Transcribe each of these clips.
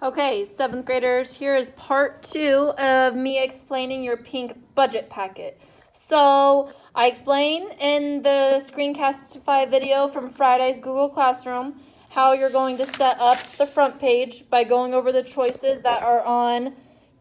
Okay, seventh graders, here is part 2 of me explaining your pink budget packet. So I explain in the Screencastify video from Friday's Google Classroom how you're going to set up the front page by going over the choices that are on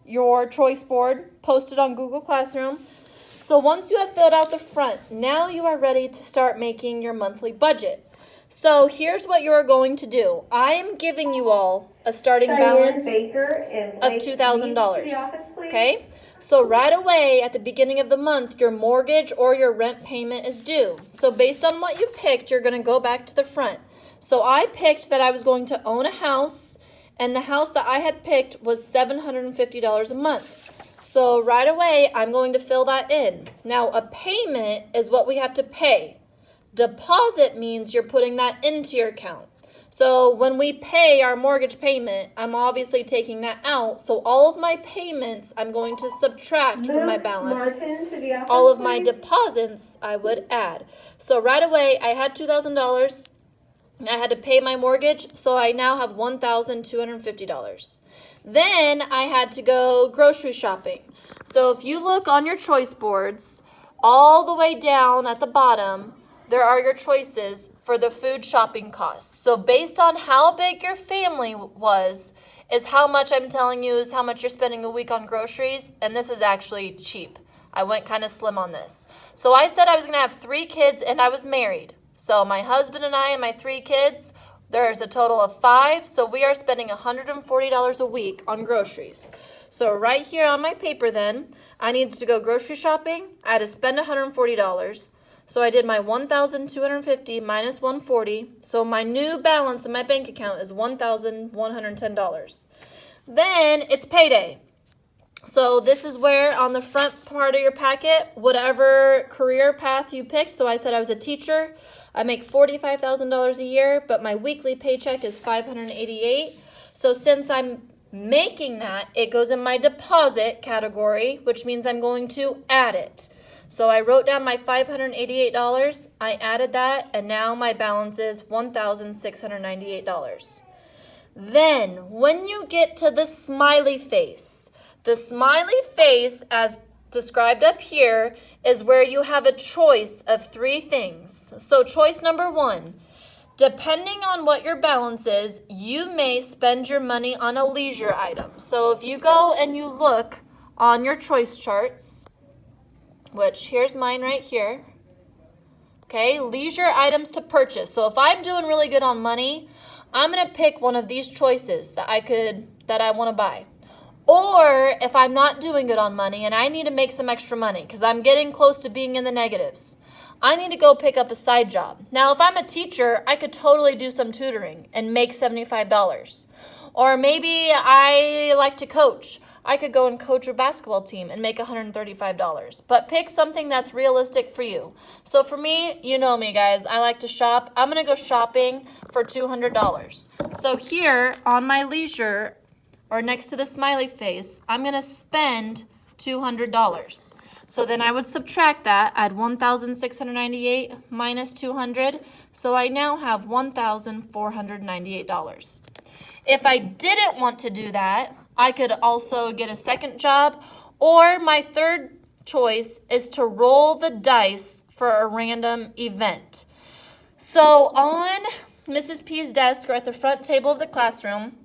your choice board posted on Google Classroom. So once you have filled out the front, now you are ready to start making your monthly budget. So here's what you are going to do. I am giving you all a starting balance of $2,000. Okay? So right away at the beginning of the month, your mortgage or your rent payment is due. So based on what you picked, you're going to go back to the front. So I picked that I was going to own a house, and the house that I had picked was $750 a month. So right away, I'm going to fill that in. Now, a payment is what we have to pay. Deposit means you're putting that into your account. So when we pay our mortgage payment, I'm obviously taking that out. So all of my payments, I'm going to subtract from my balance. All of my deposits, I would add. So right away, I had $2,000. I had to pay my mortgage, so I now have $1,250. Then I had to go grocery shopping. So if you look on your choice boards, all the way down at the bottom, there are your choices for the food shopping costs. So based on how big your family was, is how much I'm telling you is how much you're spending a week on groceries, and this is actually cheap. I went kind of slim on this. So I said I was gonna have 3 kids and I was married. So my husband and I and my 3 kids, there's a total of 5, so we are spending $140 a week on groceries. So right here on my paper then, I needed to go grocery shopping. I had to spend $140. So I did my $1,250 minus $140. So my new balance in my bank account is $1,110. Then it's payday. So this is where on the front part of your packet, whatever career path you picked. So I said I was a teacher. I make $45,000 a year, but my weekly paycheck is $588. So since I'm making that, it goes in my deposit category, which means I'm going to add it. So I wrote down my $588, I added that, and now my balance is $1,698. Then, when you get to the smiley face, as described up here, is where you have a choice of 3 things. So choice number 1, depending on what your balance is, you may spend your money on a leisure item. So if you go and you look on your choice charts, which here's mine right here. Okay, leisure items to purchase. So if I'm doing really good on money, I'm going to pick one of these choices that I want to buy. Or if I'm not doing good on money and I need to make some extra money because I'm getting close to being in the negatives, I need to go pick up a side job. Now, if I'm a teacher, I could totally do some tutoring and make $75. Or maybe I like to coach. I could go and coach a basketball team and make $135. But pick something that's realistic for you. So for me, you know me, guys. I like to shop. I'm going to go shopping for $200. So here on my leisure, or next to the smiley face, I'm going to spend $200. So then I would subtract that, add $1,698 minus $200. So I now have $1,498. If I didn't want to do that, I could also get a second job, or my third choice is to roll the dice for a random event. So on Mrs. P's desk or at the front table of the classroom,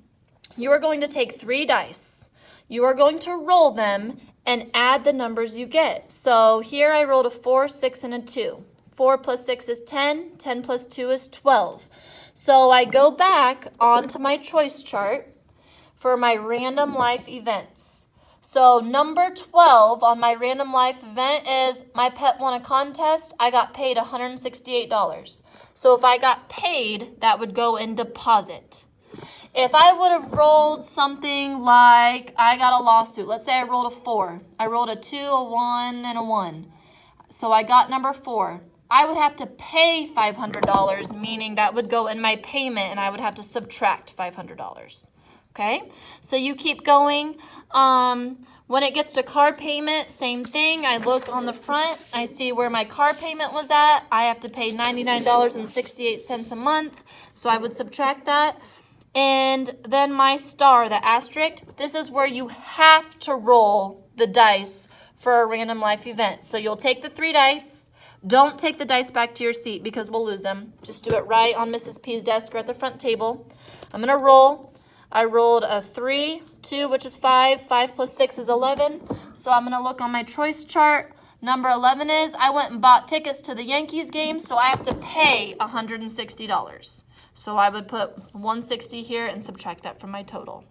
you are going to take 3 dice. You are going to roll them and add the numbers you get. So here I rolled a 4, 6, and a 2. 4 plus 6 is 10. 10 plus 2 is 12. So I go back onto my choice chart for my random life events. So number 12 on my random life event is my pet won a contest. I got paid $168. So if I got paid, that would go in deposit. If I would have rolled something like I got a lawsuit, let's say I rolled a 4. I rolled a 2, a 1, and a 1. So I got number 4. I would have to pay $500, meaning that would go in my payment and I would have to subtract $500. Okay, so you keep going. When it gets to car payment, same thing. I look on the front. I see where my car payment was at. I have to pay $99.68 a month, so I would subtract that. And then my star, the asterisk, this is where you have to roll the dice for a random life event. So you'll take the 3 dice. Don't take the dice back to your seat because we'll lose them. Just do it right on Mrs. P's desk or at the front table. I'm going to roll. I rolled a 3, 2, which is 5. 5 plus 6 is 11. So I'm going to look on my choice chart. Number 11 is I went and bought tickets to the Yankees game, so I have to pay $160. So I would put 160 here and subtract that from my total.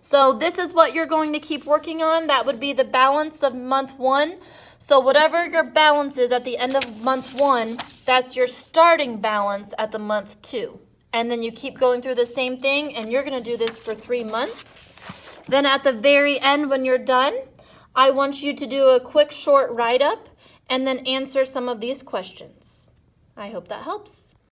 So this is what you're going to keep working on. That would be the balance of month 1. So whatever your balance is at the end of month 1, that's your starting balance at the month 2. And then you keep going through the same thing, and you're going to do this for 3 months. Then at the very end, when you're done, I want you to do a quick short write-up and then answer some of these questions. I hope that helps.